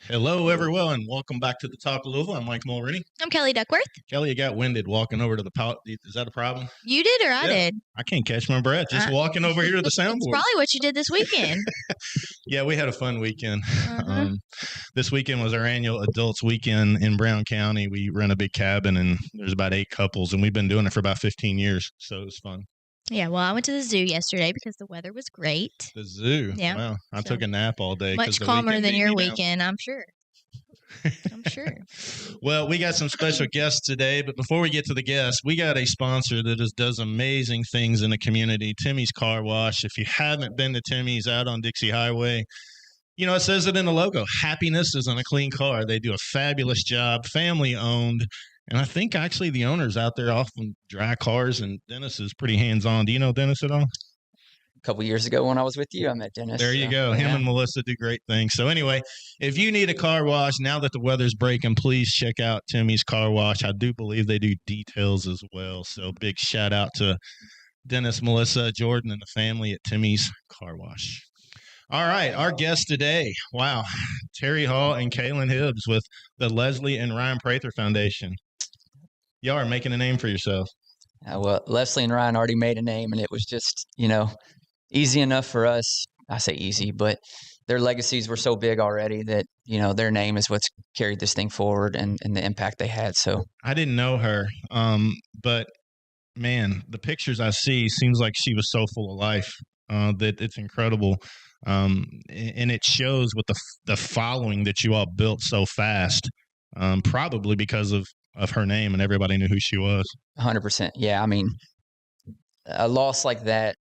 Hello, everyone. Welcome back to the Talk of Louisville. I'm Mike Mulroney. I'm Kellye Duckworth. Kellye, you got winded walking over to the pout. Is that a problem? You did or I did? I can't catch my breath. Just walking over here to the soundboard. It's probably what you did this weekend. Yeah, we had a fun weekend. This weekend was our annual adults weekend in Brown County. We rent a big cabin, and there's about 8 couples, and we've been doing it for about 15 years, so it was fun. Yeah, well, I went to the zoo yesterday because the weather was great. The zoo? Yeah. Wow. I took a nap all day. Much calmer than your weekend, I'm sure. I'm sure. Well, we got some special guests today, but before we get to the guests, we got a sponsor that does amazing things in the community, Timmy's Car Wash. If you haven't been to Timmy's out on Dixie Highway, you know, it says it in the logo. Happiness is in a clean car. They do a fabulous job, family owned. And I think actually the owners out there often dry cars, and Dennis is pretty hands-on. Do you know Dennis at all? A couple years ago when I was with you, I met Dennis. There you go. Him and Melissa do great things. So anyway, if you need a car wash, now that the weather's breaking, please check out Timmy's Car Wash. I do believe they do details as well. So big shout out to Dennis, Melissa, Jordan, and the family at Timmy's Car Wash. All right, our guests today, wow, Terry Hall and Kaylin Hibbs with the Lesley and Rhyan Prather Foundation. Y'all are making a name for yourself. Well, Lesley and Ryan already made a name, and it was just, easy enough for us. I say easy, but their legacies were so big already that, their name is what's carried this thing forward and the impact they had. So I didn't know her, but, man, the pictures I see seems like she was so full of life that it's incredible. And it shows with the following that you all built so fast, probably because of her name and everybody knew who she was. 100%. Yeah. I mean, a loss like that,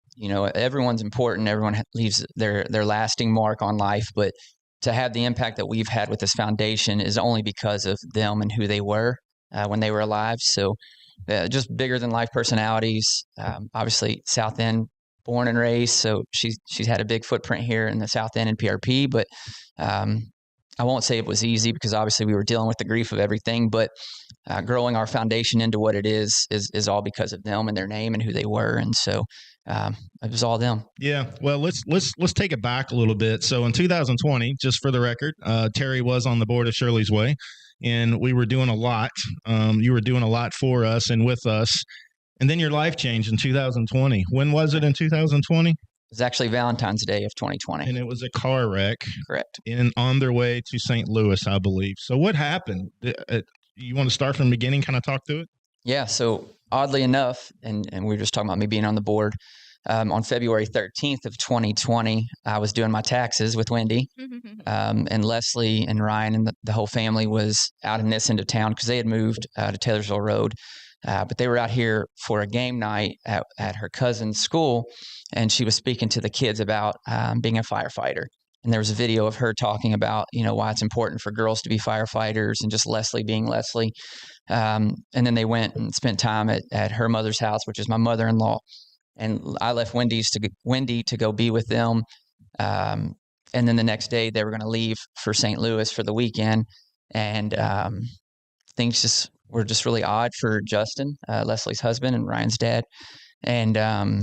everyone's important. Everyone leaves their lasting mark on life, but to have the impact that we've had with this foundation is only because of them and who they were when they were alive. So just bigger than life personalities, obviously South End born and raised. So she's had a big footprint here in the South End and PRP, but I won't say it was easy because obviously we were dealing with the grief of everything, but growing our foundation into what it is all because of them and their name and who they were. And so it was all them. Yeah. Well, let's take it back a little bit. So in 2020, just for the record, Terry was on the board of Shirley's Way, and we were doing a lot. You were doing a lot for us and with us. And then your life changed in 2020. When was it in 2020? It was actually Valentine's Day of 2020. And it was a car wreck. Correct. On their way to St. Louis, I believe. So what happened? You want to start from the beginning, kind of talk through it? Yeah. So oddly enough, and we were just talking about me being on the board, on February 13th of 2020, I was doing my taxes with Wendy, and Lesley and Ryan and the whole family was out in this end of town because they had moved to Taylorsville Road. But they were out here for a game night at her cousin's school, and she was speaking to the kids about being a firefighter. And there was a video of her talking about, why it's important for girls to be firefighters and just Lesley being Lesley. And then they went and spent time at her mother's house, which is my mother-in-law. And I left Wendy to go be with them. And then the next day they were going to leave for St. Louis for the weekend. And things were just really odd for Justin, Lesley's husband and Ryan's dad. And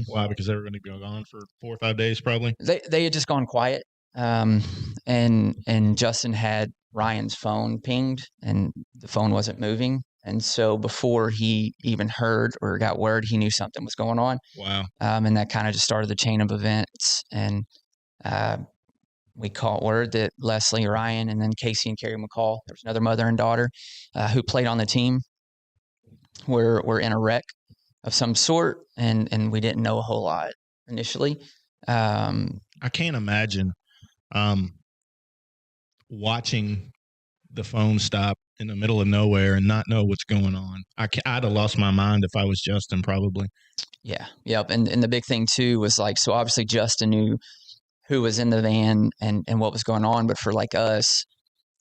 why? Because they were going to go gone for 4 or 5 days, probably. They had just gone quiet. And Justin had Ryan's phone pinged, and the phone wasn't moving. And so before he even heard or got word, he knew something was going on. Wow. And that kind of just started the chain of events. And we caught word that Lesley, Ryan, and then Casey and Carrie McCall, there was another mother and daughter who played on the team, were in a wreck of some sort, and we didn't know a whole lot initially. I can't imagine watching the phone stop in the middle of nowhere and not know what's going on. I'd have lost my mind if I was Justin, probably. Yeah. Yep. And the big thing too was so obviously Justin knew who was in the van and what was going on. But for us,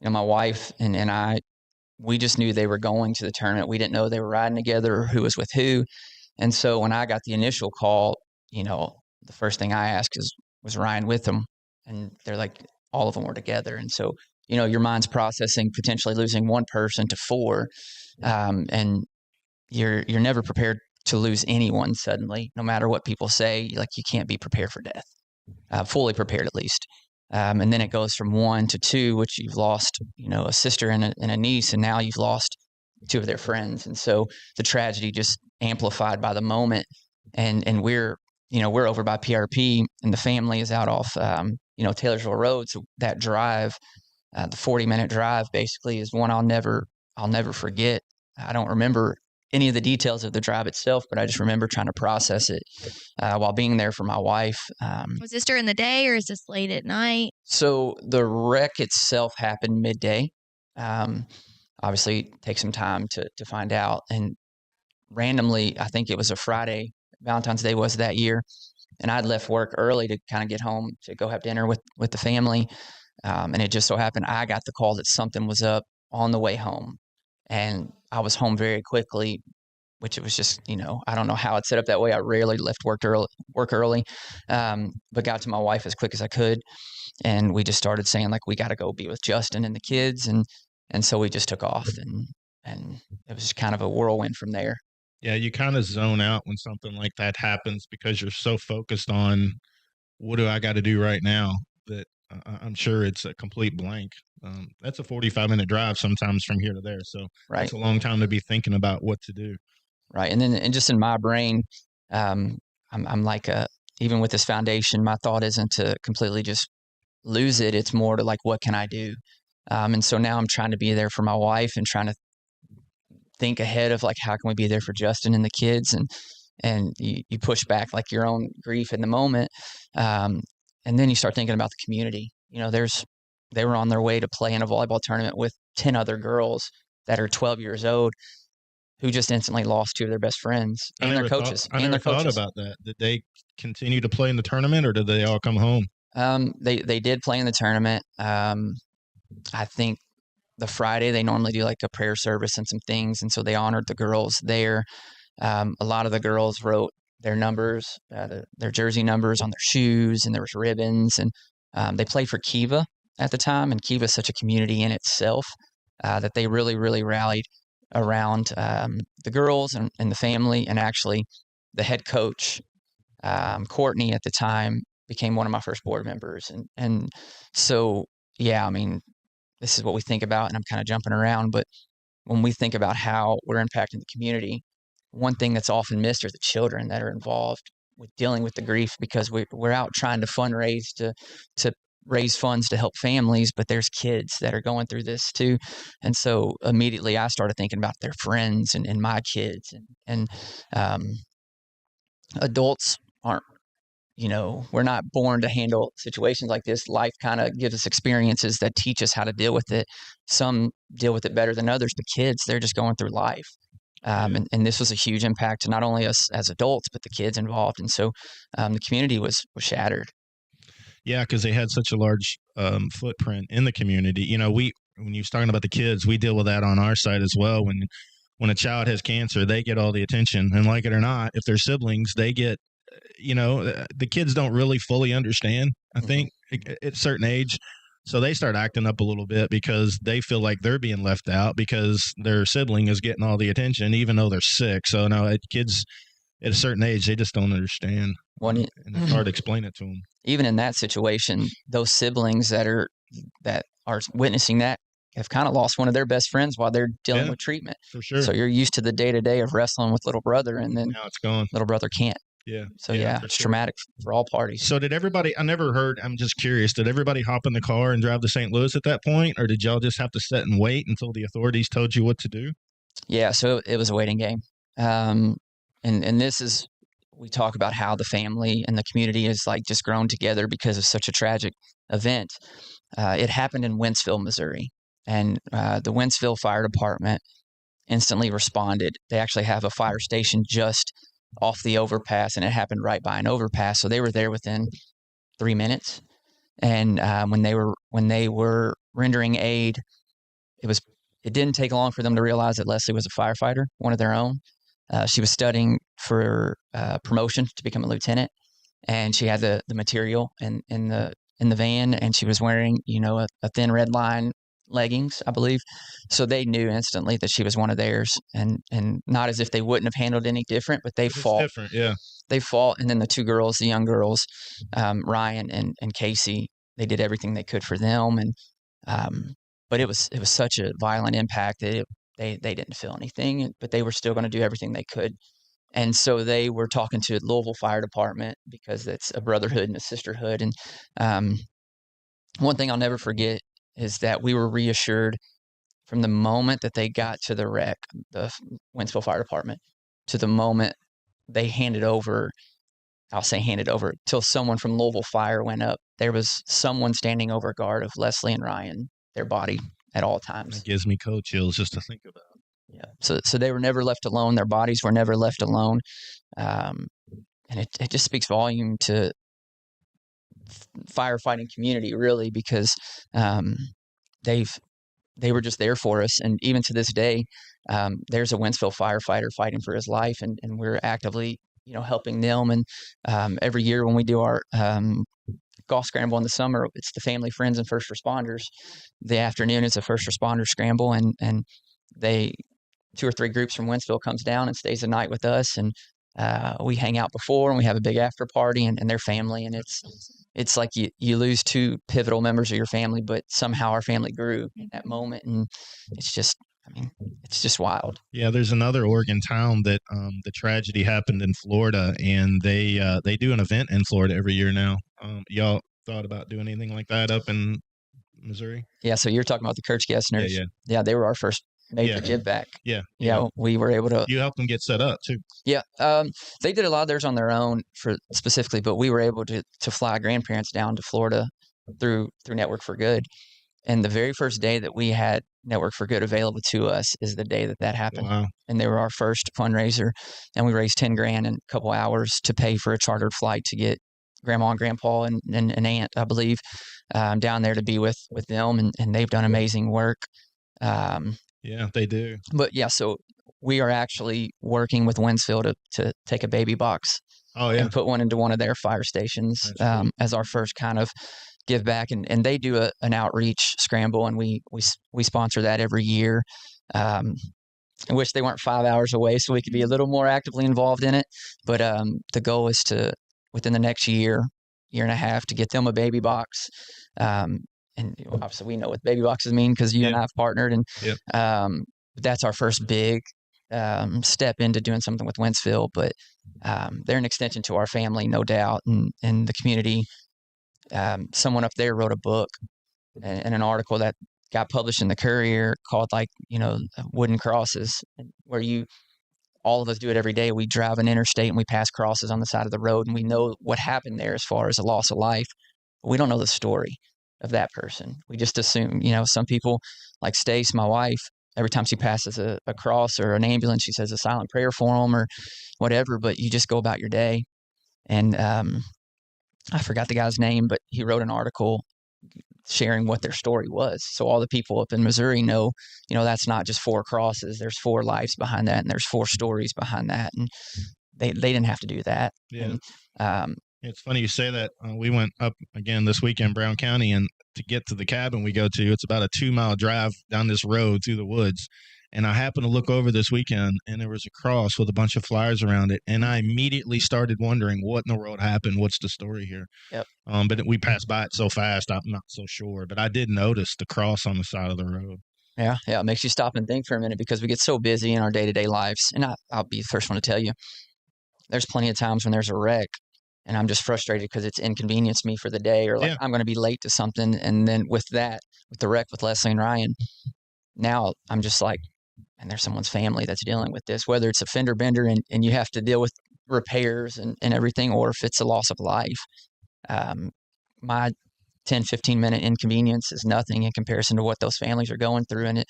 my wife and I, we just knew they were going to the tournament. We didn't know they were riding together or who was with who. And so when I got the initial call, the first thing I asked was Ryan with them? And they're like, all of them were together. And so, your mind's processing potentially losing one person to 4. And you're never prepared to lose anyone suddenly, no matter what people say. You can't be prepared for death, fully prepared at least. And then it goes from 1 to 2, which you've lost, a sister and a niece, and now you've lost 2 of their friends. And so the tragedy just amplified by the moment. And we're over by PRP, and the family is out off, Taylorsville Road. So that drive, the 40-minute drive basically is one I'll never forget. I don't remember any of the details of the drive itself, but I just remember trying to process it while being there for my wife. Was this during the day or is this late at night? So the wreck itself happened midday. Obviously, it takes some time to find out. And randomly, I think it was a Friday, Valentine's Day was that year, and I'd left work early to kind of get home to go have dinner with the family. And it just so happened I got the call that something was up on the way home. And I was home very quickly, which it was just, I don't know how it's set up that way. I rarely left work early, but got to my wife as quick as I could. And we just started saying, like, we got to go be with Justin and the kids. And so we just took off, and it was kind of a whirlwind from there. Yeah, you kind of zone out when something like that happens because you're so focused on what do I got to do right now that I'm sure it's a complete blank. That's a 45-minute drive sometimes from here to there. So right. It's a long time to be thinking about what to do. Right. And just in my brain, I'm like, even with this foundation, my thought isn't to completely just lose it. It's more to like, what can I do? And so now I'm trying to be there for my wife and trying to think ahead of like, how can we be there for Justin and the kids? And you push back like your own grief in the moment. And then you start thinking about the community. They were on their way to play in a volleyball tournament with 10 other girls that are 12 years old who just instantly lost 2 of their best friends and their coaches. I never thought about that. Did they continue to play in the tournament, or did they all come home? They did play in the tournament. I think the Friday they normally do like a prayer service and some things, and so they honored the girls there. A lot of the girls wrote their numbers, their jersey numbers on their shoes, and there was ribbons. And they played for Kiva at the time, and Kiva is such a community in itself that they really, really rallied around the girls and the family. And actually, the head coach, Courtney, at the time became one of my first board members. And so, yeah, I mean, this is what we think about, and I'm kind of jumping around, but when we think about how we're impacting the community, one thing that's often missed are the children that are involved with dealing with the grief, because we're out trying to fundraise to raise funds to help families, but there's kids that are going through this too. And so immediately I started thinking about their friends and my kids, and adults aren't, we're not born to handle situations like this. Life kind of gives us experiences that teach us how to deal with it. Some deal with it better than others, but kids, they're just going through life. And this was a huge impact to not only us as adults, but the kids involved. And so the community was shattered. Yeah, because they had such a large footprint in the community. When you was talking about the kids, we deal with that on our side as well. When a child has cancer, they get all the attention. And like it or not, if they're siblings, they get, the kids don't really fully understand, I think, at a certain age. So they start acting up a little bit because they feel like they're being left out because their sibling is getting all the attention, even though they're sick. So no, kids at a certain age, they just don't understand. And it's hard to explain it to them. Even in that situation, those siblings that are witnessing that have kind of lost one of their best friends while they're dealing with treatment. For sure. So you're used to the day-to-day of wrestling with little brother, and then now it's gone. Little brother can't. Yeah. So it's traumatic for all parties. So did everybody, I'm just curious, did everybody hop in the car and drive to St. Louis at that point? Or did y'all just have to sit and wait until the authorities told you what to do? Yeah. So it was a waiting game. And this is, we talk about how the family and the community is like just grown together because of such a tragic event. It happened in Wentzville, Missouri, and the Wentzville Fire Department instantly responded. They actually have a fire station just off the overpass, and it happened right by an overpass. So they were there within 3 minutes. And when they were rendering aid, it didn't take long for them to realize that Lesley was a firefighter, one of their own. She was studying for promotion to become a lieutenant, and she had the material in the van, and she was wearing, a thin red line leggings, I believe. So they knew instantly that she was one of theirs, and not as if they wouldn't have handled any different, but they fought. Different, yeah. They fought, and then the 2 girls, the young girls, Ryan and Casey, they did everything they could for them. And, but it was such a violent impact that they didn't feel anything, but they were still going to do everything they could. And so they were talking to Louisville Fire Department because it's a brotherhood and a sisterhood. And one thing I'll never forget is that we were reassured from the moment that they got to the wreck, the Wentzville Fire Department, to the moment they handed over till someone from Louisville Fire went up. There was someone standing over guard of Lesley and Ryan, their body at all times. It gives me cold chills just to think about. Yeah. So they were never left alone. Their bodies were never left alone. And it just speaks volume to firefighting community, really, because they were just there for us. And even to this day, there's a Wentzville firefighter fighting for his life, and we're actively, helping them. And every year when we do our golf scramble in the summer, it's the family, friends, and first responders. The afternoon is a first responder scramble, and they 2 or 3 groups from Wentzville comes down and stays the night with us, and we hang out before, and we have a big after party, and their family, and it's like you lose 2 pivotal members of your family, but somehow our family grew in that moment, and it's just wild. Yeah, there's another Oregon town that the tragedy happened in Florida, and they do an event in Florida every year now. Y'all thought about doing anything like that up in Missouri? Yeah, so you're talking about the Kurtz Gessners. Yeah, they were our first major give back. Yeah, we were able to. You helped them get set up too. Yeah, they did a lot of theirs on their own specifically, but we were able to fly grandparents down to Florida through Network for Good. And the very first day that we had Network for Good available to us is the day that happened. Wow. And they were our first fundraiser, and we raised $10,000 in a couple hours to pay for a chartered flight to get grandma and grandpa and an aunt, I believe, down there to be with them. And they've done amazing work. Yeah, they do. But yeah, so we are actually working with Wentzville to take a baby box and put one into one of their fire stations as our first kind of give back. And they do an outreach scramble, and we sponsor that every year. I wish they weren't 5 hours away so we could be a little more actively involved in it. But the goal is to, within the next year and a half, to get them a baby box. And obviously we know what baby boxes mean because you and I have partnered, and that's our first big step into doing something with Wentzville. But they're an extension to our family, no doubt, and the community. Someone up there wrote a book and an article that got published in the Courier called Wooden Crosses, where all of us do it every day. We drive an interstate and we pass crosses on the side of the road, and we know what happened there as far as a loss of life. But we don't know the story of that person. We just assume, some people, like Stace, my wife, every time she passes a cross or an ambulance, she says a silent prayer for them or whatever, but you just go about your day. And I forgot the guy's name, but he wrote an article sharing what their story was. So all the people up in Missouri know, that's not just 4 crosses. There's 4 lives behind that, and there's 4 stories behind that. And they didn't have to do that. Yeah. And, it's funny you say that. We went up again this weekend, Brown County, and to get to the cabin we go to, it's about a 2-mile drive down this road through the woods. And I happened to look over this weekend, and there was a cross with a bunch of flyers around it. And I immediately started wondering what in the world happened. What's the story here? Yep. But we passed by it so fast, I'm not so sure. But I did notice the cross on the side of the road. Yeah. It makes you stop and think for a minute, because we get so busy in our day-to-day lives. And I'll be the first one to tell you, there's plenty of times when there's a wreck, and I'm just frustrated because it's inconvenienced me for the day, or I'm going to be late to something. And then with the wreck with Lesley and Ryan, now I'm just like, and there's someone's family that's dealing with this, whether it's a fender bender and you have to deal with repairs and everything, or if it's a loss of life. My 10, 15-minute inconvenience is nothing in comparison to what those families are going through. And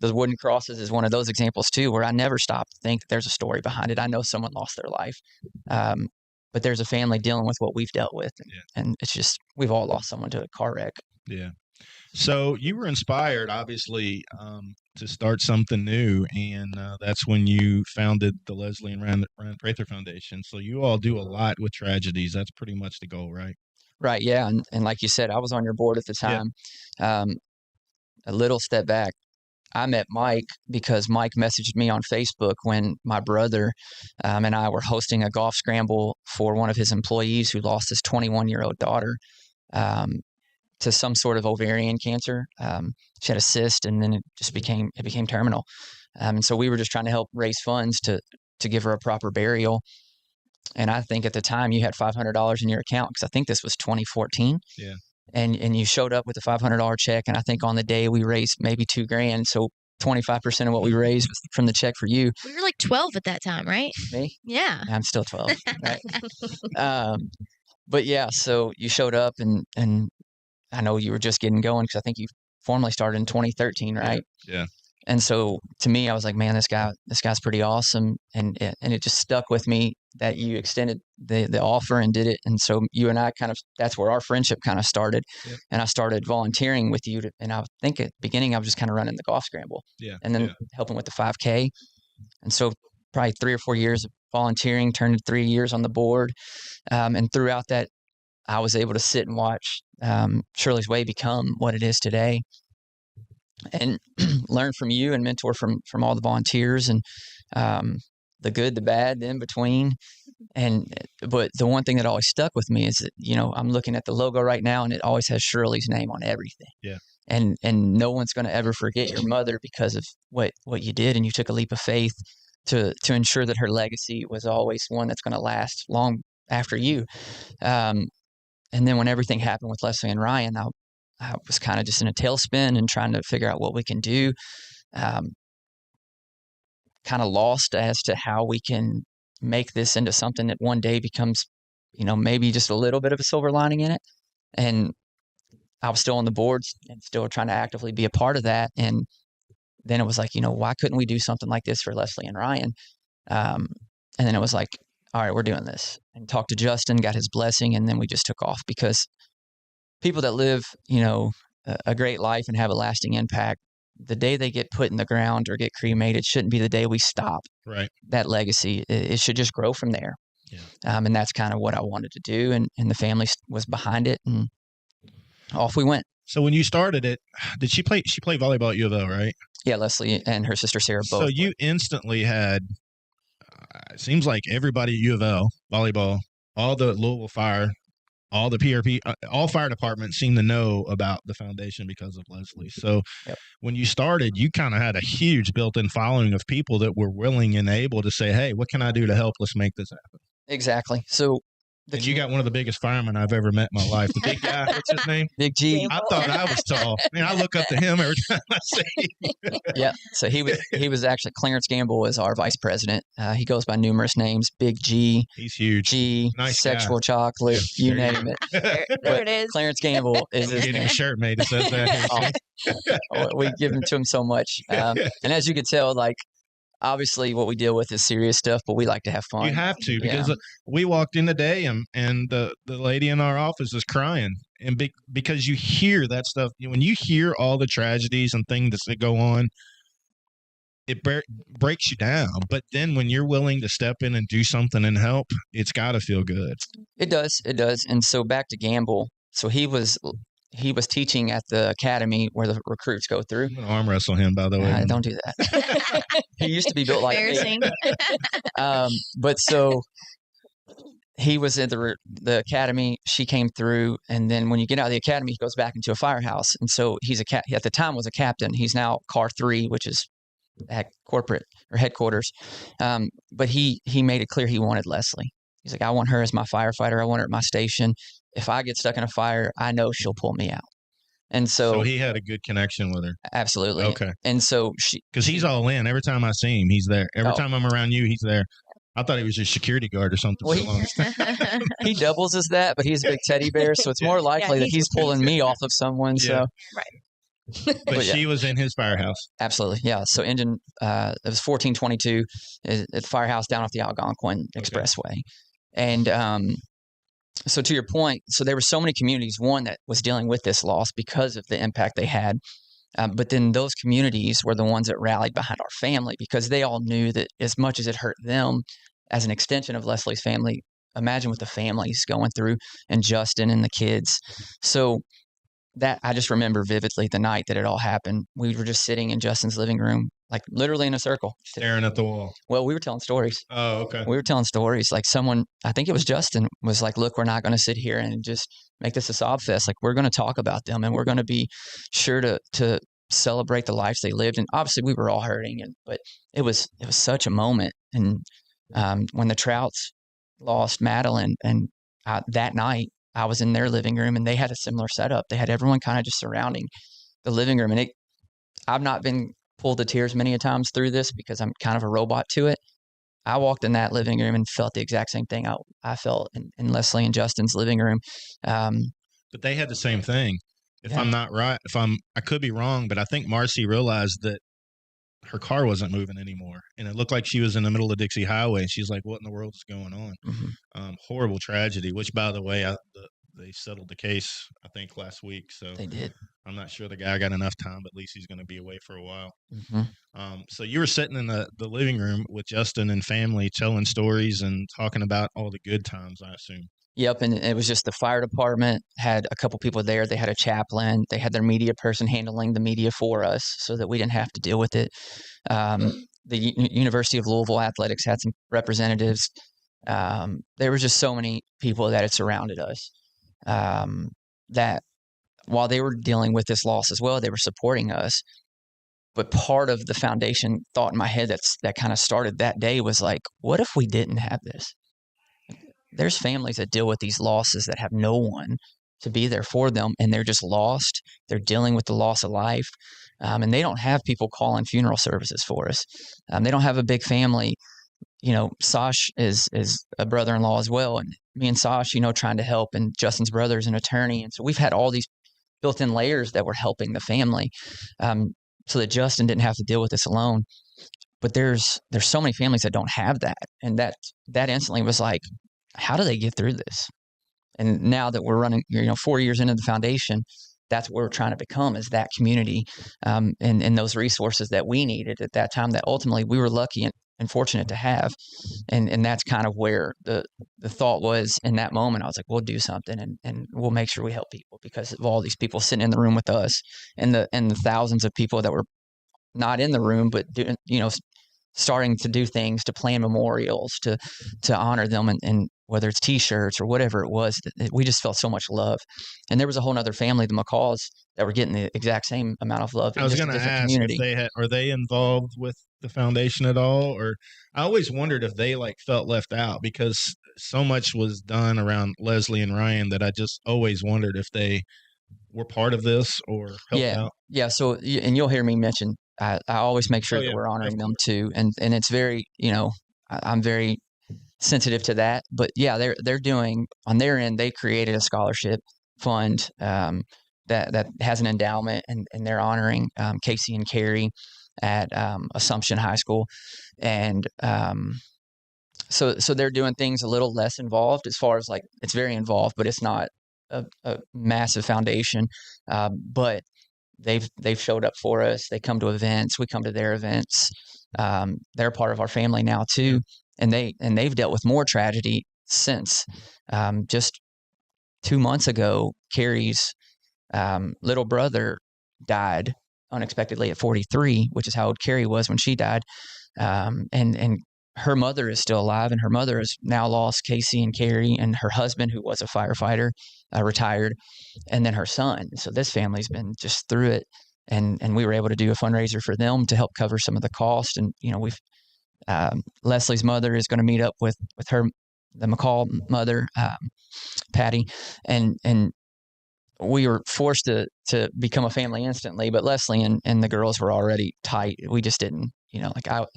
those wooden crosses is one of those examples too, where I never stop to think there's a story behind it. I know someone lost their life, but there's a family dealing with what we've dealt with. And it's just, we've all lost someone to a car wreck. Yeah. So you were inspired, obviously, to start something new, and that's when you founded the Lesley and Rhyan Prather Foundation. So you all do a lot with tragedies. That's pretty much the goal, right? Right, yeah. And like you said, I was on your board at the time. Yeah. A little step back, I met Mike because Mike messaged me on Facebook when my brother and I were hosting a golf scramble for one of his employees who lost his 21-year-old daughter. to some sort of ovarian cancer. She had a cyst, and then it became terminal. And so we were just trying to help raise funds to give her a proper burial. And I think at the time you had $500 in your account, because I think this was 2014. Yeah. And you showed up with a $500 check. And I think on the day we raised maybe $2,000. So 25% of what we raised was from the check for you. We were like 12 at that time, right? Me? Yeah. I'm still 12. Right. But yeah, so you showed up, and I know you were just getting going, because I think you formally started in 2013, right? Yeah. And so to me, I was like, man, this guy's pretty awesome. And it just stuck with me that you extended the offer and did it. And so you and I that's where our friendship kind of started. Yep. And I started volunteering with you. And I think at the beginning, I was just kind of running the golf scramble. Yeah. And then helping with the 5K. And so probably 3 or 4 years of volunteering turned into 3 years on the board. And throughout that, I was able to sit and watch Shirley's Way become what it is today, and learn from you and mentor from all the volunteers, and the good, the bad, the in between. But the one thing that always stuck with me is that, I'm looking at the logo right now, and it always has Shirley's name on everything. Yeah. And no one's going to ever forget your mother because of what you did. And you took a leap of faith to ensure that her legacy was always one that's going to last long after you. And then when everything happened with Lesley and Ryan, I was kind of just in a tailspin and trying to figure out what we can do. Kind of lost as to how we can make this into something that one day becomes, maybe just a little bit of a silver lining in it. And I was still on the boards and still trying to actively be a part of that. And then it was like, why couldn't we do something like this for Lesley and Ryan? And then it was like, all right, we're doing this. And talked to Justin, got his blessing, and then we just took off, because people that live, a great life and have a lasting impact, the day they get put in the ground or get cremated shouldn't be the day we stop that legacy. It should just grow from there. Yeah. And that's kind of what I wanted to do. And the family was behind it, and off we went. So when you started it, did she play volleyball at U of L, right? Yeah, Lesley and her sister Sarah both. So you instantly had, it seems like everybody at U of L, volleyball, all the Louisville Fire, all the PRP, all fire departments seem to know about the foundation because of Lesley. So when you started, you kind of had a huge built-in following of people that were willing and able to say, hey, what can I do to help? Let's make this happen. Exactly. So and you got one of the biggest firemen I've ever met in my life. The big guy, what's his name? Big G. I thought I was tall. I look up to him every time I see him. Yeah. So he was actually, Clarence Gamble is our vice president. He goes by numerous names. Big G. He's huge. G. Nice sexual guy. Chocolate. You name it. There it is. Clarence Gamble is his Getting name. a shirt made that says that. We give him to him so much. And as you could tell, like, obviously what we deal with is serious stuff, but we like to have fun. You have to, because we walked in today and the lady in our office is crying, and because you hear that stuff. When you hear all the tragedies and things that go on, it breaks you down. But then when you're willing to step in and do something and help, it's got to feel good. It does. And so back to Gamble. So he was teaching at the academy where the recruits go through. I'm gonna arm wrestle him, by the way. Don't do that. He used to be built like me. But so he was at the academy. She came through, and then when you get out of the academy, he goes back into a firehouse. And so he's at the time was a captain. He's now Car 3, which is at corporate or headquarters. But he made it clear he wanted Lesley. He's like, I want her as my firefighter. I want her at my station. If I get stuck in a fire, I know she'll pull me out. And so he had a good connection with her. Absolutely. Okay. And so because he's all in. Every time I see him, he's there. Every time I'm around you, he's there. I thought he was a security guard or something. Well, he doubles as that, but he's a big teddy bear, so it's more likely that he's pulling me off of someone. So right. But she was in his firehouse. Absolutely. Yeah. So engine, it was 1422 at the firehouse down off the Algonquin Expressway. And so to your point, so there were so many communities, one that was dealing with this loss because of the impact they had. But then those communities were the ones that rallied behind our family, because they all knew that as much as it hurt them as an extension of Lesley's family, imagine what the family's going through, and Justin and the kids. So that I just remember vividly the night that it all happened. We were just sitting in Justin's living room, like literally in a circle. Staring at the wall. Well, we were telling stories. Oh, okay. We were telling stories. Like someone, I think it was Justin, was like, look, we're not going to sit here and just make this a sob fest. Like, we're going to talk about them, and we're going to be sure to celebrate the lives they lived. And obviously we were all hurting, but it was such a moment. And when the Trouts lost Madeline, and that night I was in their living room, and they had a similar setup. They had everyone kind of just surrounding the living room. And I've not been pulled to tears many a times through this because I'm kind of a robot to it. I walked in that living room and felt the exact same thing I felt in Lesley and Justin's living room. But they had the same thing. If I'm not right, I could be wrong, but I think Marcy realized that her car wasn't moving anymore, and it looked like she was in the middle of Dixie Highway. And she's like, "What in the world is going on?" Mm-hmm. Horrible tragedy. Which, by the way, they settled the case, I think, last week. So they did. I'm not sure the guy got enough time, but at least he's going to be away for a while. Mm-hmm. So you were sitting in the living room with Justin and family, telling stories and talking about all the good times, I assume. Yep, and it was just the fire department had a couple people there. They had a chaplain. They had their media person handling the media for us so that we didn't have to deal with it. The University of Louisville Athletics had some representatives. There were just so many people that had surrounded us that while they were dealing with this loss as well, they were supporting us. But part of the foundation thought in my head that kind of started that day was like, what if we didn't have this? There's families that deal with these losses that have no one to be there for them, and they're just lost. They're dealing with the loss of life, and they don't have people calling funeral services for us. They don't have a big family. Sash is a brother-in-law as well, and me and Sash, trying to help, and Justin's brother is an attorney, and so we've had all these built-in layers that were helping the family, so that Justin didn't have to deal with this alone. But there's so many families that don't have that, and that instantly was like, how do they get through this? And now that we're running, 4 years into the foundation, that's what we're trying to become, is that community, and those resources that we needed at that time that ultimately we were lucky and fortunate to have. And that's kind of where the thought was in that moment. I was like, we'll do something and we'll make sure we help people because of all these people sitting in the room with us and the thousands of people that were not in the room, but doing, starting to do things, to plan memorials, to honor them, and whether it's T-shirts or whatever it was, we just felt so much love. And there was a whole other family, the McCalls, that were getting the exact same amount of love. I was going to ask if are they involved with the foundation at all? Or I always wondered if they felt left out because so much was done around Lesley and Ryan that I just always wondered if they were part of this or helped out. Yeah. So, and you'll hear me mention, I always make sure that we're honoring them too. And it's very, I'm very sensitive to that, but yeah, they're doing on their end. They created a scholarship fund that has an endowment, and they're honoring Casey and Carrie at Assumption High School, and so they're doing things a little less involved as far as it's very involved, but it's not a massive foundation. But they've showed up for us. They come to events. We come to their events. They're part of our family now too. And they've dealt with more tragedy since. Just 2 months ago, Carrie's little brother died unexpectedly at 43, which is how old Carrie was when she died. And her mother is still alive, and her mother has now lost Casey and Carrie, and her husband, who was a firefighter, retired, and then her son. So this family's been just through it, and we were able to do a fundraiser for them to help cover some of the cost. And we've Lesley's mother is going to meet up with the McCall mother, Patty, and we were forced to become a family instantly. But Lesley and the girls were already tight. We just didn't,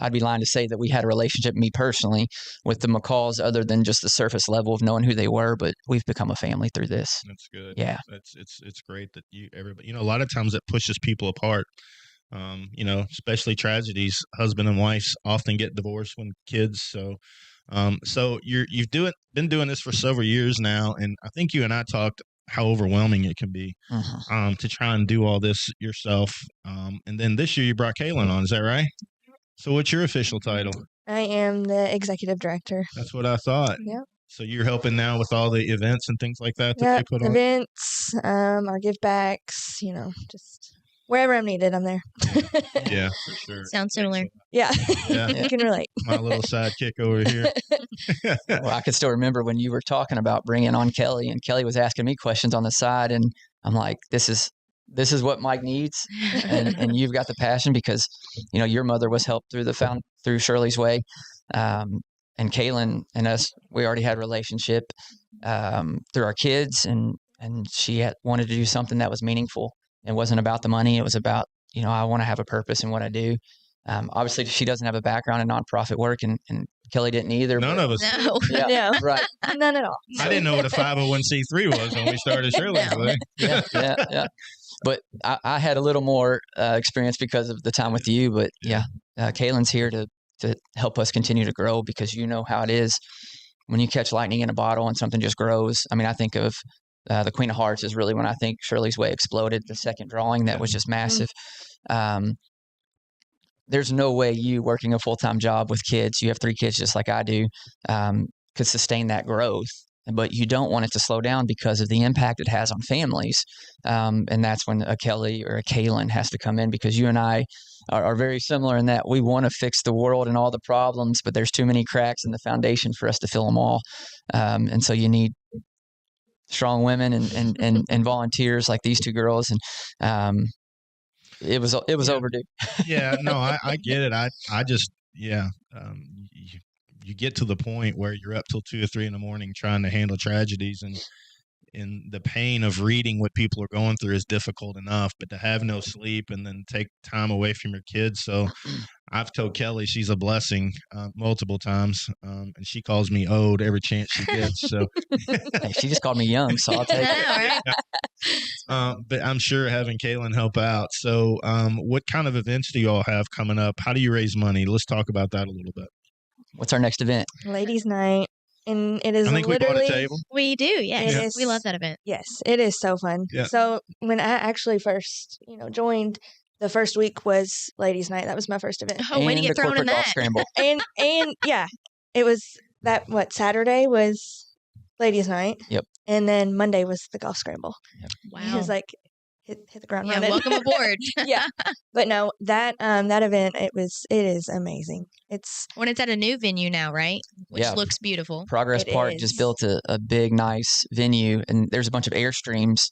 I'd be lying to say that we had a relationship, me personally, with the McCalls, other than just the surface level of knowing who they were. But we've become a family through this. That's good. Yeah, it's great that everybody. A lot of times it pushes people apart. Especially tragedies, husband and wives often get divorced when kids. So you've been doing this for several years now, and I think you and I talked how overwhelming it can be to try and do all this yourself. And then this year you brought Kaylin on. Is that right? So what's your official title? I am the executive director. That's what I thought. Yeah. So you're helping now with all the events and things like that they put on? Events, our give backs, just wherever I'm needed, I'm there. Yeah, for sure. Sounds similar. Yeah. Yeah. You can relate. My little sidekick over here. Well, I can still remember when you were talking about bringing on Kellye, and Kellye was asking me questions on the side, and I'm like, this is what Mike needs, and you've got the passion because your mother was helped through Shirley's Way, and Kaylin and us, we already had a relationship through our kids, and she wanted to do something that was meaningful. It wasn't about the money. It was about I want to have a purpose in what I do. Obviously, she doesn't have a background in nonprofit work, and Kellye didn't either. None of us. No. Yeah, No. right. None at all. I didn't know what a 501c3 was when we started Shirley's Way. Yeah. But I had a little more experience because of the time with you. But Kaylin's here to help us continue to grow because you know how it is when you catch lightning in a bottle and something just grows. I mean, I think of the Queen of Hearts is really when I think Shirley's Way exploded. The second drawing that was just massive. There's no way you working a full-time job with kids, you have 3 kids just like I do, could sustain that growth. But you don't want it to slow down because of the impact it has on families. And that's when a Kellye or a Kaylin has to come in because you and I are very similar in that we want to fix the world and all the problems, but there's too many cracks in the foundation for us to fill them all. And so you need strong women and volunteers like these 2 girls. And it was overdue. Yeah, no, I get it. I just, you get to the point where you're up till 2 or 3 in the morning trying to handle tragedies, and the pain of reading what people are going through is difficult enough, but to have no sleep and then take time away from your kids. So I've told Kellye she's a blessing multiple times, and she calls me old every chance she gets. So Hey, she just called me young, so I'll take it. But I'm sure having Kaylin help out. So what kind of events do you all have coming up? How do you raise money? Let's talk about that a little bit. What's our next event? Ladies' night. And it is I think we literally bought a table. We do, yes. It is- We love that event. Yes, it is so fun. Yeah. So when I actually first, joined, the first week was Ladies' Night. That was my first event. Oh, way to And get the thrown in corporate golf that. scramble. And yeah, it was Saturday was Ladies' Night. Yep. And then Monday was the golf scramble. It Wow. was like hit the ground Yeah, running. welcome aboard. Yeah. But no, that event it is amazing. It's When it's at a new venue now, right? Which Yeah. looks beautiful. Progress It Park is. just built a big, nice venue, and there's a bunch of Airstreams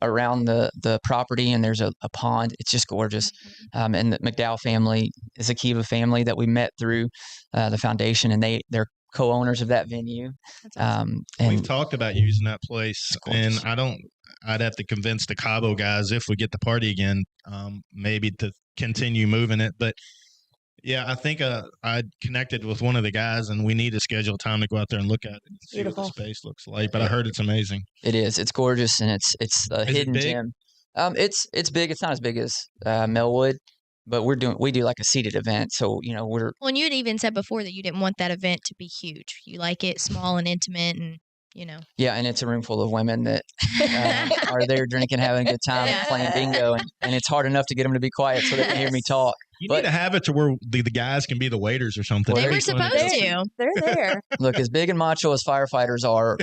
around the property, and there's a pond. It's just gorgeous. And the McDowell family is a Kiva family that we met through the foundation, and they're co-owners of that venue. That's awesome. And We've talked about using that place, gorgeous. and I'd have to convince the Cabo guys if we get the party again, maybe to continue moving it. But yeah, I think I connected with one of the guys, and we need to schedule time to go out there and look at it and see Beautiful. what the space looks like. But I heard it's amazing. it is. It's gorgeous, and it's a Is it hidden big? gem. It's big. It's not as big as Melwood, but we do like a seated event. So we're Well, and you had even said before that you didn't want that event to be huge. You like it small and intimate and, yeah, and it's a room full of women that are there drinking, having a good time, Yeah. playing bingo, and it's hard enough to get them to be quiet so they can hear me talk. You But- need to have it to where the guys can be the waiters or something. They they were were supposed to. they're there. Look, as big and macho as firefighters are,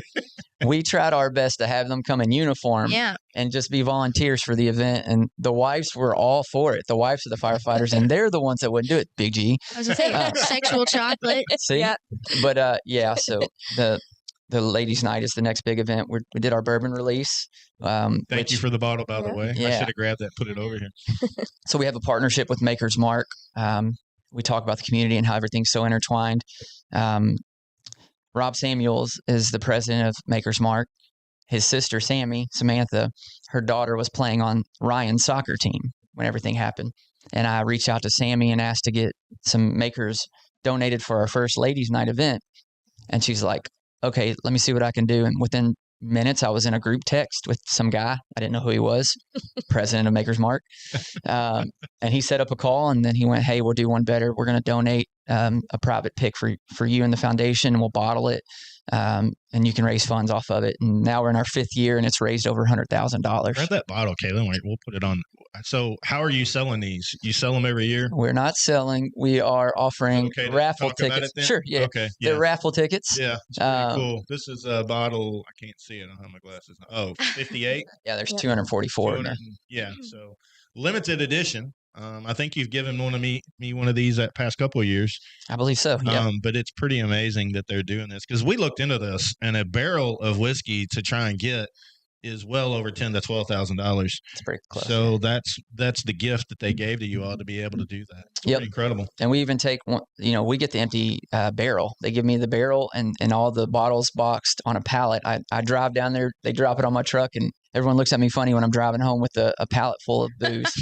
we tried our best to have them come in uniform Yeah. and just be volunteers for the event. And the wives were all for it. The wives of the firefighters, and they're the ones that wouldn't do it. Big G. I was going to say, sexual chocolate. See? Yeah. But so the ladies' night is the next big event. We did our bourbon release. Thank you for the bottle, by the Yeah. way. I Yeah. should have grabbed that and put it over here. So we have a partnership with Maker's Mark. We talk about the community and how everything's so intertwined. Rob Samuels is the president of Maker's Mark. His sister, Samantha, her daughter was playing on Ryan's soccer team when everything happened. And I reached out to Sammy and asked to get some Makers donated for our first ladies' night event. And she's like, okay, let me see what I can do. And within minutes, I was in a group text with some guy. I didn't know who he was, president of Maker's Mark. And he set up a call, and then he went, hey, we'll do one better. We're going to donate a private pick for you and the foundation, and we'll bottle it. And you can raise funds off of it. And now we're in our 5th year, and it's raised over $100,000. Grab that bottle, Caitlin. Wait, we'll put it on. So how are you selling these? You sell them every year? We're not selling. We are offering raffle tickets. Sure. Yeah. Okay. Yeah. They're raffle tickets. Yeah. It's pretty cool. This is a bottle. I can't see it. I don't have my glasses. Oh, 58? Yeah. There's 244 in there. Yeah. So limited edition. I think you've given me one of these that past couple of years. I believe so. Yeah. But it's pretty amazing that they're doing this, because we looked into this, and a barrel of whiskey to try and get is well over $10,000 to $12,000. It's pretty close. So that's the gift that they gave to you all to be able to do that. It's pretty incredible. And we even take one. We get the empty barrel. They give me the barrel and all the bottles boxed on a pallet. I drive down there. They drop it on my truck, and everyone looks at me funny when I'm driving home with a pallet full of booze.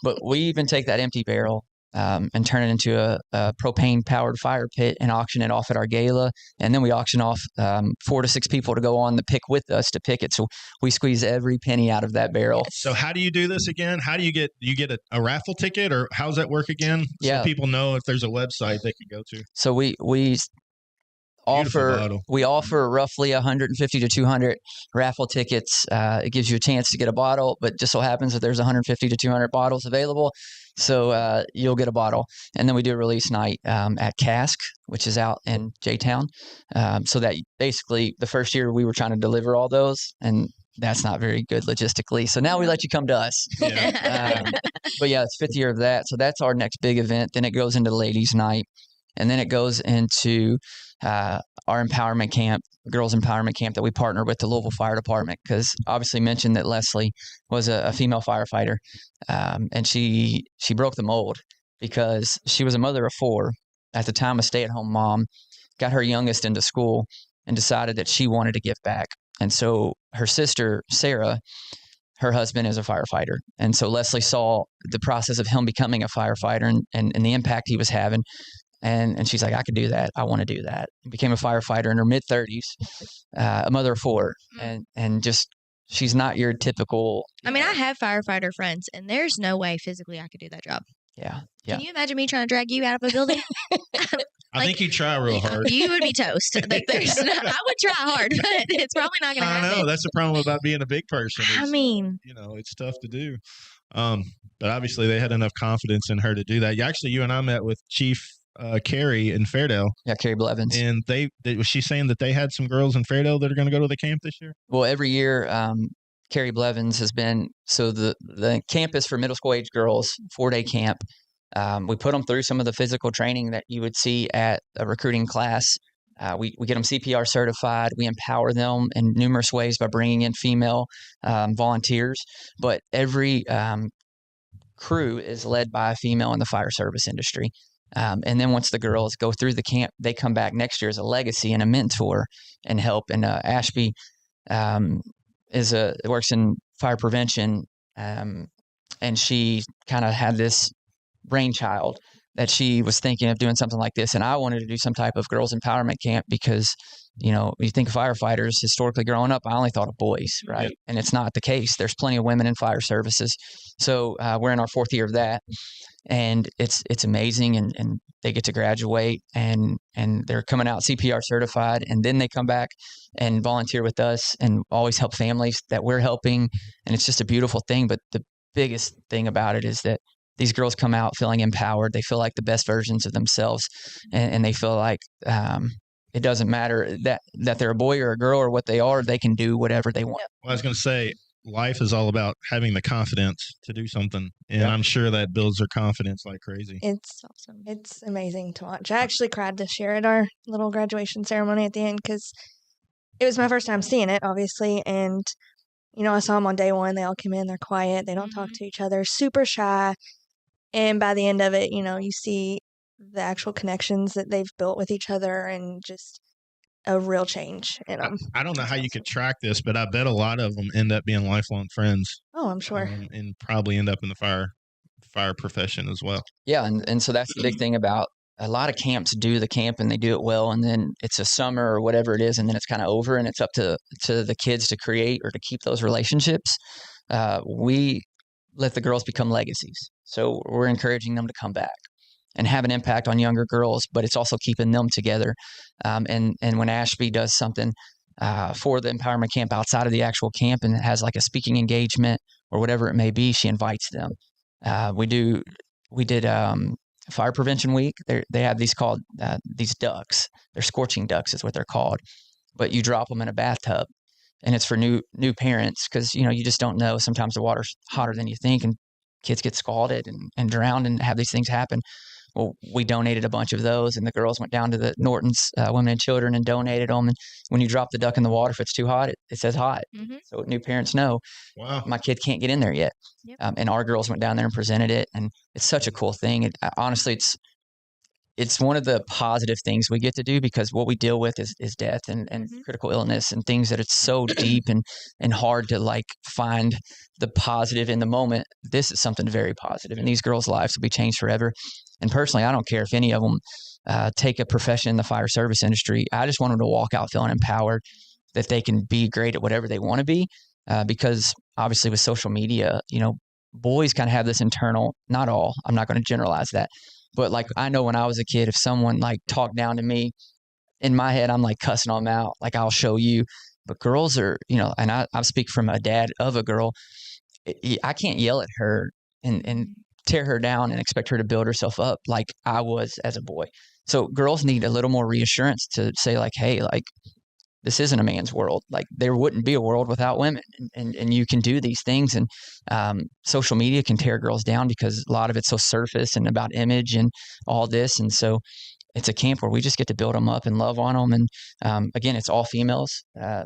But we even take that empty barrel and turn it into a propane-powered fire pit and auction it off at our gala. And then we auction off 4 to 6 people to go on the pick with us to pick it. So we squeeze every penny out of that barrel. So how do you do this again? How do you get a raffle ticket, or how's that work again? So people know if there's a website they can go to. So we offer roughly 150 to 200 raffle tickets. It gives you a chance to get a bottle, but just so happens that there's 150 to 200 bottles available. So you'll get a bottle. And then we do a release night at Cask, which is out in J-Town. So that basically the first year we were trying to deliver all those, and that's not very good logistically. So now we let you come to us. Yeah. But yeah, it's 5th year of that. So that's our next big event. Then it goes into ladies' night. And then it goes into our empowerment camp, girls empowerment camp that we partner with the Louisville Fire Department, because obviously mentioned that Lesley was a female firefighter, and she broke the mold because she was a mother of 4, at the time a stay-at-home mom, got her youngest into school and decided that she wanted to give back. And so her sister, Sarah, her husband is a firefighter. And so Lesley saw the process of him becoming a firefighter and the impact he was having. And she's like, I could do that. I want to do that. Became a firefighter in her mid-30s, a mother of 4, and just she's not your typical. I mean, I have firefighter friends, and there's no way physically I could do that job. Yeah. Can you imagine me trying to drag you out of a building? I think you try real hard. You would be toast. Like, I would try hard, but it's probably not going to happen. I know. That's the problem about being a big person. I mean, it's tough to do. But obviously they had enough confidence in her to do that. Actually, you and I met with Chief Carrie in Fairdale. Yeah, Carrie Blevins. And was she saying that they had some girls in Fairdale that are going to go to the camp this year? Well, every year, Carrie Blevins has been, so the camp is for middle school age girls, 4-day camp. We put them through some of the physical training that you would see at a recruiting class. We get them CPR certified. We empower them in numerous ways by bringing in female volunteers. But every crew is led by a female in the fire service industry. And then once the girls go through the camp, they come back next year as a legacy and a mentor and help. And Ashby works in fire prevention, and she kind of had this brainchild that she was thinking of doing something like this. And I wanted to do some type of girls empowerment camp because, you think of firefighters historically growing up, I only thought of boys, right? Yep. And it's not the case. There's plenty of women in fire services. So we're in our 4th year of that. And it's amazing, and they get to graduate and they're coming out CPR certified, and then they come back and volunteer with us and always help families that we're helping, and it's just a beautiful thing. But the biggest thing about it is that these girls come out feeling empowered. They feel like the best versions of themselves, and they feel like it doesn't matter that they're a boy or a girl or what they are. They can do whatever they want. Well, I was going to say, life is all about having the confidence to do something. And I'm sure that builds their confidence like crazy. It's awesome. It's amazing to watch. I actually cried this year at our little graduation ceremony at the end because it was my first time seeing it, obviously. And, I saw them on day 1. They all came in. They're quiet. They don't talk to each other. Super shy. And by the end of it, you see the actual connections that they've built with each other and just a real change in them. I don't know how you could track this, but I bet a lot of them end up being lifelong friends. Oh, I'm sure. And probably end up in the fire profession as well. Yeah, and so that's the big thing about a lot of camps do the camp and they do it well, and then it's a summer or whatever it is, and then it's kind of over, and it's up to the kids to create or to keep those relationships. We let the girls become legacies. So we're encouraging them to come back. and have an impact on younger girls, but it's also keeping them together. And when Ashby does something for the empowerment camp outside of the actual camp and has like a speaking engagement or whatever it may be, she invites them. We did Fire Prevention Week. They have these called these ducks. They're scorching ducks is what they're called. But you drop them in a bathtub, and it's for new parents because you just don't know. Sometimes the water's hotter than you think, and kids get scalded and drowned and have these things happen. Well, we donated a bunch of those, and the girls went down to the Norton's Women and Children and donated them. And when you drop the duck in the water, if it's too hot, it says hot. Mm-hmm. So new parents know, wow, my kid can't get in there yet. Yep. And our girls went down there and presented it, and it's such a cool thing. Honestly, it's one of the positive things we get to do because what we deal with is death and mm-hmm. critical illness and things that it's so deep and hard to like find the positive in the moment. This is something very positive, and these girls' lives will be changed forever. And personally, I don't care if any of them take a profession in the fire service industry. I just want them to walk out feeling empowered that they can be great at whatever they want to be. Because obviously with social media, boys kind of have this internal, not all, I'm not going to generalize that. But like, I know when I was a kid, if someone like talked down to me, in my head, I'm like cussing them out. Like, I'll show you. But girls are, and I speak from a dad of a girl. I can't yell at her and tear her down and expect her to build herself up like I was as a boy. So girls need a little more reassurance to say like, hey, like, this isn't a man's world. Like, there wouldn't be a world without women, and you can do these things. And social media can tear girls down because a lot of it's so surface and about image and all this. And so it's a camp where we just get to build them up and love on them. And again, it's all females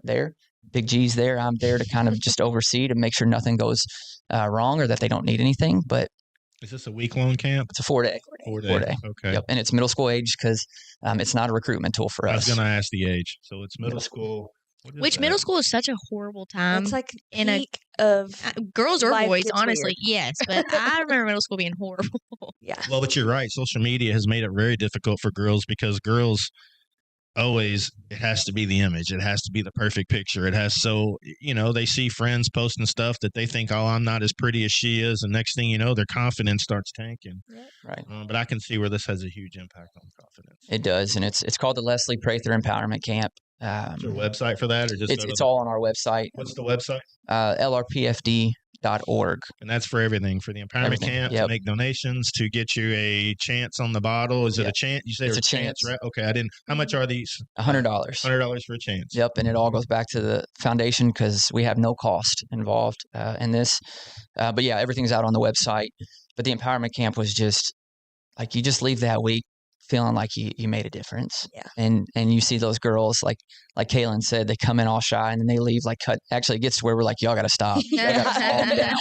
there. Big G's there. I'm there to kind of just oversee to make sure nothing goes wrong or that they don't need anything. But is this a week-long camp? It's a 4-day. 4-day. Okay. Yep. And it's middle school age because it's not a recruitment tool for us. I was going to ask the age. So it's middle school. Which middle school is such a horrible time. It's like in a of girls or boys, honestly. Weird. Yes, but I remember middle school being horrible. Yeah. Well, but you're right. Social media has made it very difficult for girls because girls always, it has to be the image. It has to be the perfect picture. It has they see friends posting stuff that they think, oh, I'm not as pretty as she is. And next thing you know, their confidence starts tanking. Right. But I can see where this has a huge impact on confidence. It does. And it's called the Lesley Prather Empowerment Camp. Is there a website for that? Or just it's all on our website. What's the website? LRPFD.org. And that's for everything, for the empowerment camp, to make donations, to get you a chance on the bottle. Is it a chance? You say it's a chance, right? Okay, I didn't. How much are these? $100. $100 for a chance. Yep, and it all goes back to the foundation because we have no cost involved in this. But yeah, everything's out on the website. But the empowerment camp was just like, you just leave that week feeling like you made a difference. Yeah. And you see those girls, like Kaylin said, they come in all shy and then they leave like cut. Actually, it gets to where we're like, y'all got to stop. Y'all gotta calm down.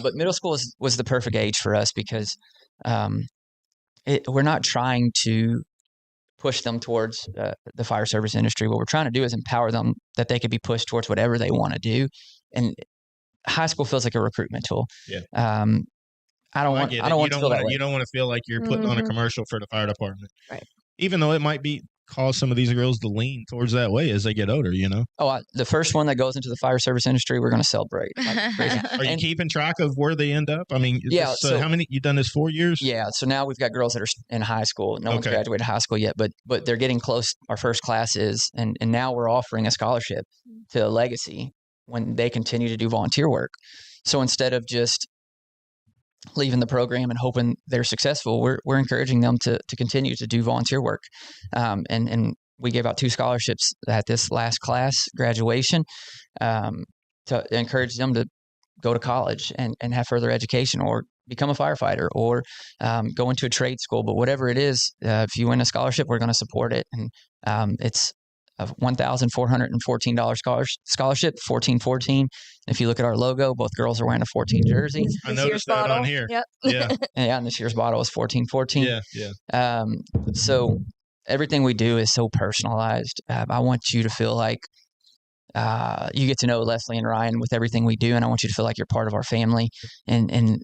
But middle school was the perfect age for us because we're not trying to push them towards the fire service industry. What we're trying to do is empower them that they could be pushed towards whatever they want to do. And high school feels like a recruitment tool. Yeah. I don't want to feel that way. You don't want to feel like you're putting on a commercial for the fire department. Right. Even though it might cause some of these girls to lean towards that way as they get older, Oh, the first one that goes into the fire service industry, we're going to celebrate. Like crazy. Are you keeping track of where they end up? I mean, yeah. So how many, you've done this 4 years? Yeah. So now we've got girls that are in high school. No one's graduated high school yet, but they're getting close. Our first class is, and now we're offering a scholarship to Legacy when they continue to do volunteer work. So instead of just leaving the program and hoping they're successful, we're encouraging them to continue to do volunteer work. And we gave out 2 scholarships at this last class graduation to encourage them to go to college and have further education or become a firefighter or go into a trade school. But whatever it is, if you win a scholarship, we're going to support it. And it's a $1,414 scholarship, 1414. If you look at our logo, both girls are wearing a 14 jersey. I noticed that on here. Yep. Yeah. And this year's bottle was 1414. Yeah. So everything we do is so personalized. I want you to feel like you get to know Lesley and Ryan with everything we do, and I want you to feel like you're part of our family. And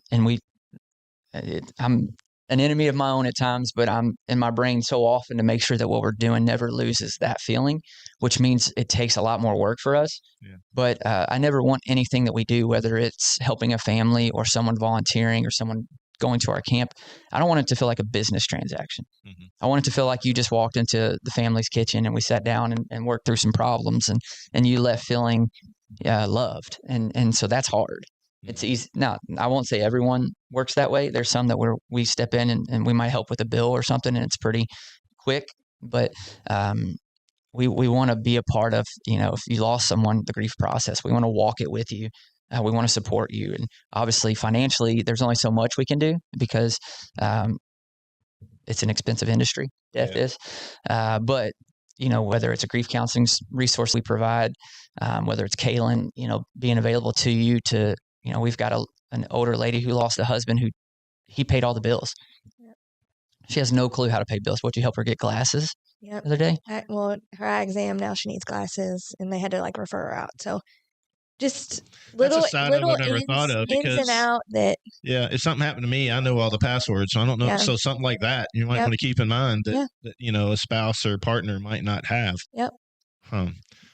I'm an enemy of my own at times, but I'm in my brain so often to make sure that what we're doing never loses that feeling, which means it takes a lot more work for us. Yeah. But I never want anything that we do, whether it's helping a family or someone volunteering or someone going to our camp, I don't want it to feel like a business transaction. Mm-hmm. I want it to feel like you just walked into the family's kitchen and we sat down and worked through some problems and you left feeling loved. And so that's hard. It's easy. Now, I won't say everyone works that way. There's some that we step in and we might help with a bill or something, and it's pretty quick. But we want to be a part of, if you lost someone, the grief process. We want to walk it with you. We want to support you. And obviously, financially, there's only so much we can do because it's an expensive industry. Death is. But whether it's a grief counseling resource we provide, whether it's Kaylin, being available to you to, we've got an older lady who lost a husband who he paid all the bills. Yep. She has no clue how to pay bills. Would you help her get glasses the other day? Well, her eye exam, now she needs glasses and they had to refer her out. So just little ins and out that. Yeah. If something happened to me, I know all the passwords. So I don't know. Yeah. So something like that, you might want to keep in mind that, a spouse or partner might not have. Yep.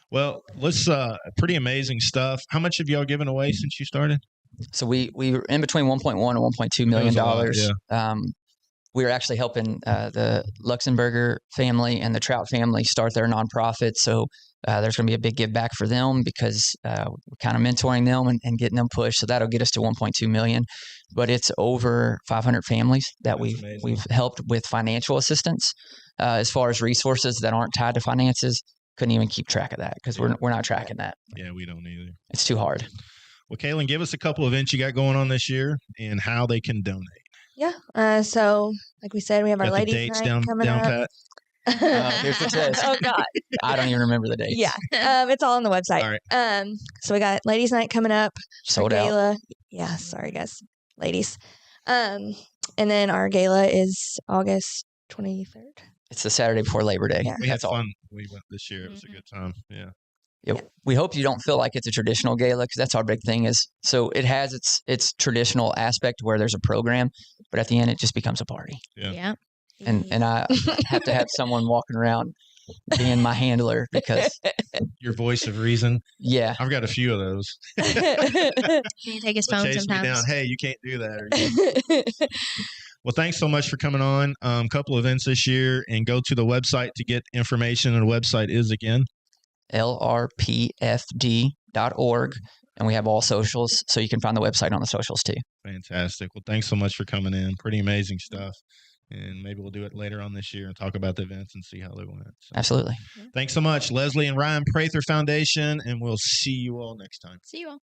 Well, let's pretty amazing stuff. How much have y'all given away since you started? So we were in between 1.1 and 1.2 million dollars. We were actually helping the Luxemburger family and the Trout family start their nonprofit. So there's going to be a big give back for them because we're kind of mentoring them and getting them pushed. So that'll get us to 1.2 million. But it's over 500 families that we've helped with financial assistance. As far as resources that aren't tied to finances, couldn't even keep track of that because we're not tracking that. Yeah, we don't either. It's too hard. Well, Kaylin, give us a couple events you got going on this year and how they can donate. Yeah. So, like we said, we have our ladies' night coming up. Here's the test. Oh God, I don't even remember the dates. Yeah, it's all on the website. All right. So we got ladies' night coming up. Sold gala. out. Yeah, sorry guys, ladies. And then our gala is August 23rd. It's the Saturday before Labor Day. Yeah. We had fun. We went this year. It was a good time. Yeah. Yep. We hope you don't feel like it's a traditional gala because that's our big thing so it has its traditional aspect where there's a program, but at the end it just becomes a party. Yeah. And I have to have someone walking around being my handler because your voice of reason. Yeah. I've got a few of those. Can you take his phone chase sometimes? Me down. Hey, you can't do that. Well, thanks so much for coming on. Couple events this year, and go to the website to get information. And the website is again lrpfd.org, and we have all socials, so you can find the website on the socials too. Fantastic. Well, thanks so much for coming in. Pretty amazing stuff. And maybe we'll do it later on this year and talk about the events and see how they went. So, absolutely. Thanks so much, Lesley and Rhyan Prather Foundation, and we'll see you all next time. See you all.